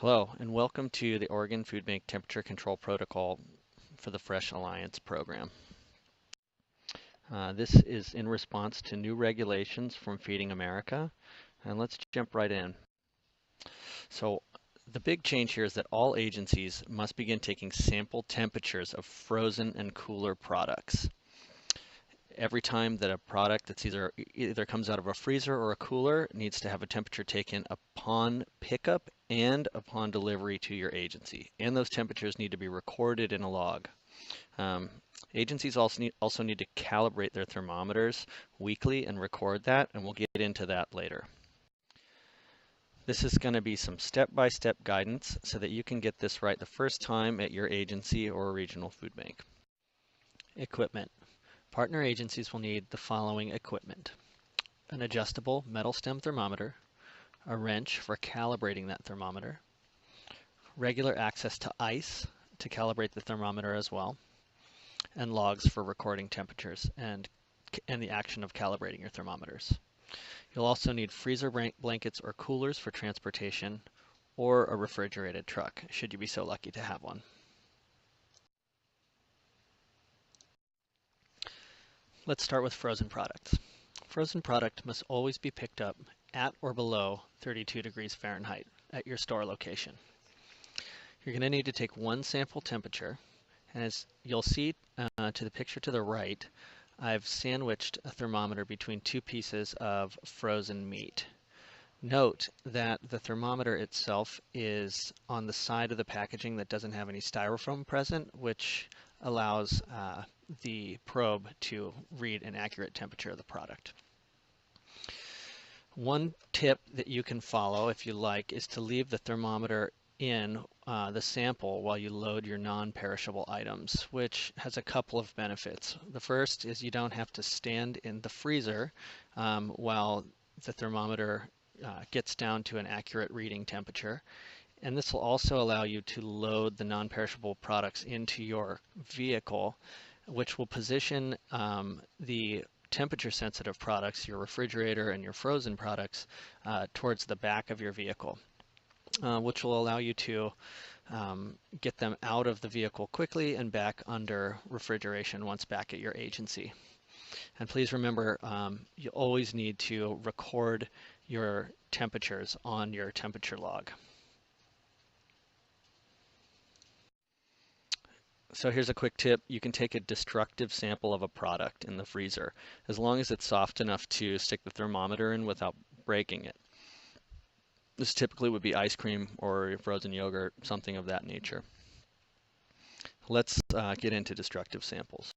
Hello, and welcome to the Oregon Food Bank Temperature Control Protocol for the Fresh Alliance program. This is in response to new regulations from Feeding America, and let's jump right in. So, the big change here is that all agencies must begin taking sample temperatures of frozen and cooler products. Every time that a product that's either comes out of a freezer or a cooler needs to have a temperature taken upon pickup and upon delivery to your agency. And those temperatures need to be recorded in a log. Agencies also need to calibrate their thermometers weekly and record that, and we'll get into that later. This is going to be some step-by-step guidance so that you can get this right the first time at your agency or regional food bank. Equipment. Partner agencies will need the following equipment: an adjustable metal stem thermometer, a wrench for calibrating that thermometer, regular access to ice to calibrate the thermometer as well, and logs for recording temperatures and the action of calibrating your thermometers. You'll also need freezer blankets or coolers for transportation, or a refrigerated truck, should you be so lucky to have one. Let's start with frozen products. Frozen product must always be picked up at or below 32 degrees Fahrenheit at your store location. You're going to need to take one sample temperature, and as you'll see to the picture to the right, I've sandwiched a thermometer between two pieces of frozen meat. Note that the thermometer itself is on the side of the packaging that doesn't have any styrofoam present, which allows the probe to read an accurate temperature of the product. One tip that you can follow if you like is to leave the thermometer in the sample while you load your non-perishable items, which has a couple of benefits. The first is you don't have to stand in the freezer while the thermometer gets down to an accurate reading temperature. And this will also allow you to load the non-perishable products into your vehicle, which will position the temperature sensitive products, your refrigerator and your frozen products, towards the back of your vehicle, which will allow you to get them out of the vehicle quickly and back under refrigeration once back at your agency. And please remember, you always need to record your temperatures on your temperature log. So here's a quick tip. You can take a destructive sample of a product in the freezer, as long as it's soft enough to stick the thermometer in without breaking it. This typically would be ice cream or frozen yogurt, something of that nature. Let's get into destructive samples.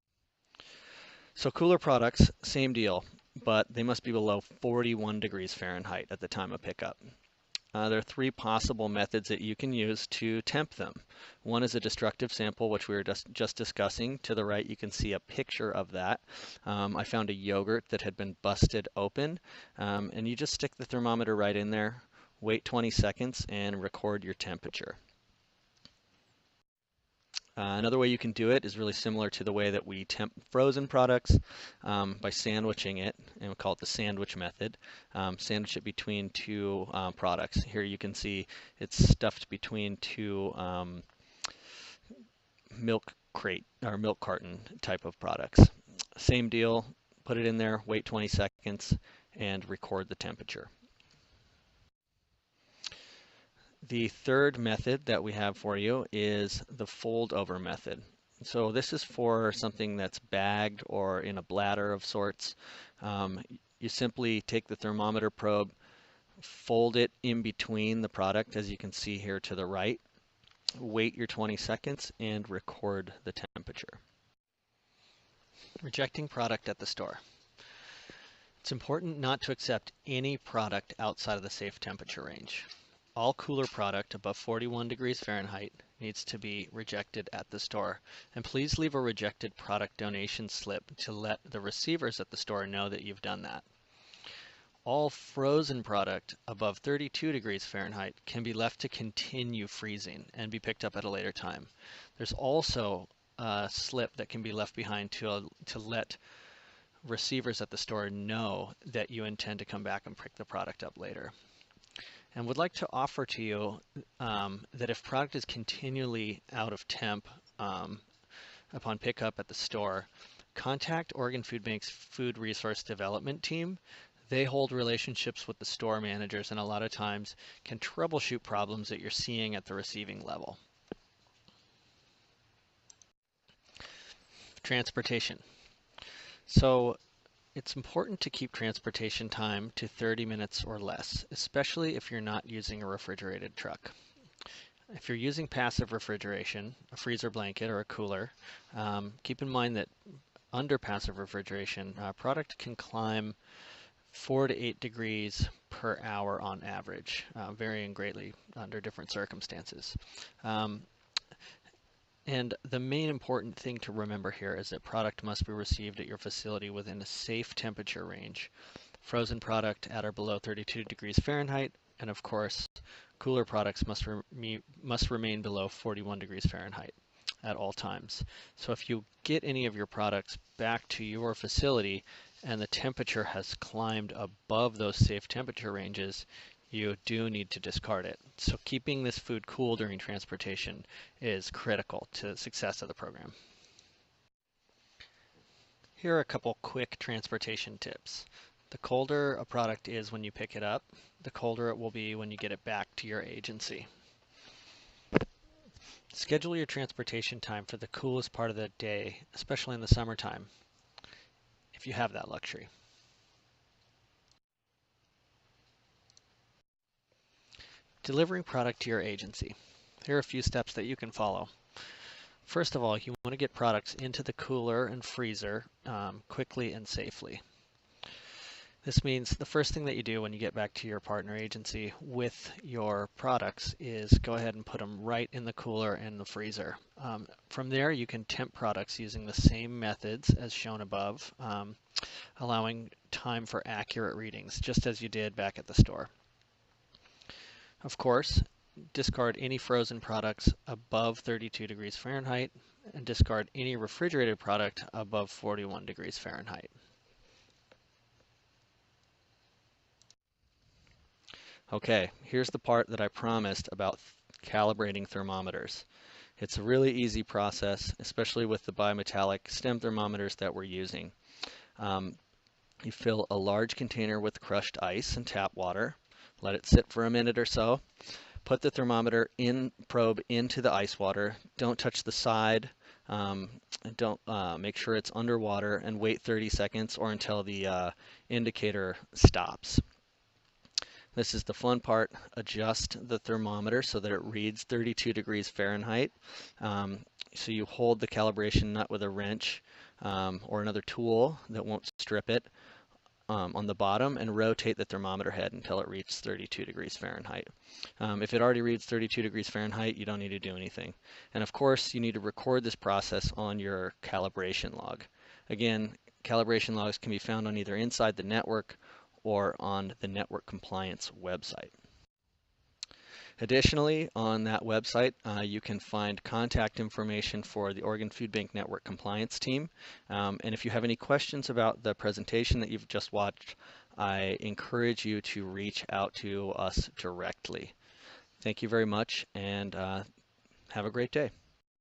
So cooler products, same deal, but they must be below 41 degrees Fahrenheit at the time of pickup. There are three possible methods that you can use to temp them. One is a destructive sample, which we were just discussing. To the right, you can see a picture of that. I found a yogurt that had been busted open, and you just stick the thermometer right in there, wait 20 seconds, and record your temperature. Another way you can do it is really similar to the way that we temp frozen products, by sandwiching it, and we call it the sandwich method. Sandwich it between two products. Here you can see it's stuffed between two milk crate or milk carton type of products. Same deal, put it in there, wait 20 seconds, and record the temperature. The third method that we have for you is the fold over method. So this is for something that's bagged or in a bladder of sorts. You simply take the thermometer probe, fold it in between the product, as you can see here to the right, wait your 20 seconds, and record the temperature. Rejecting product at the store. It's important not to accept any product outside of the safe temperature range. All cooler product above 41 degrees Fahrenheit needs to be rejected at the store. And please leave a rejected product donation slip to let the receivers at the store know that you've done that. All frozen product above 32 degrees Fahrenheit can be left to continue freezing and be picked up at a later time. There's also a slip that can be left behind to let receivers at the store know that you intend to come back and pick the product up later. and would like to offer to you that if product is continually out of temp upon pickup at the store, contact Oregon Food Bank's Food Resource Development Team. They hold relationships with the store managers and a lot of times can troubleshoot problems that you're seeing at the receiving level. Transportation. So it's important to keep transportation time to 30 minutes or less, especially if you're not using a refrigerated truck. If you're using passive refrigeration, a freezer blanket or a cooler, keep in mind that under passive refrigeration, product can climb 4 to 8 degrees per hour on average, varying greatly under different circumstances. And the main important thing to remember here is that product must be received at your facility within a safe temperature range. Frozen product at or below 32 degrees Fahrenheit, and of course, cooler products must remain below 41 degrees Fahrenheit at all times. So if you get any of your products back to your facility and the temperature has climbed above those safe temperature ranges, you do need to discard it. So keeping this food cool during transportation is critical to the success of the program. Here are a couple quick transportation tips. The colder a product is when you pick it up, the colder it will be when you get it back to your agency. Schedule your transportation time for the coolest part of the day, especially in the summertime, if you have that luxury. Delivering product to your agency. Here are a few steps that you can follow. First of all, you want to get products into the cooler and freezer quickly and safely. This means the first thing that you do when you get back to your partner agency with your products is go ahead and put them right in the cooler and the freezer. From there, you can temp products using the same methods as shown above, allowing time for accurate readings, just as you did back at the store. Of course, discard any frozen products above 32 degrees Fahrenheit and discard any refrigerated product above 41 degrees Fahrenheit. Okay, here's the part that I promised about calibrating thermometers. It's a really easy process, especially with the bimetallic stem thermometers that we're using. You fill a large container with crushed ice and tap water, let it sit for a minute or so, put the thermometer probe into the ice water, don't touch the side, don't make sure it's underwater, and wait 30 seconds or until the indicator stops. This is the fun part. Adjust the thermometer so that it reads 32 degrees Fahrenheit. So you hold the calibration nut with a wrench or another tool that won't strip it on the bottom and rotate the thermometer head until it reaches 32 degrees Fahrenheit. If it already reads 32 degrees Fahrenheit, you don't need to do anything. And of course, you need to record this process on your calibration log. Again, calibration logs can be found on either inside the network or on the network compliance website. Additionally, on that website, you can find contact information for the Oregon Food Bank Network Compliance Team. And if you have any questions about the presentation that you've just watched, I encourage you to reach out to us directly. Thank you very much, and have a great day.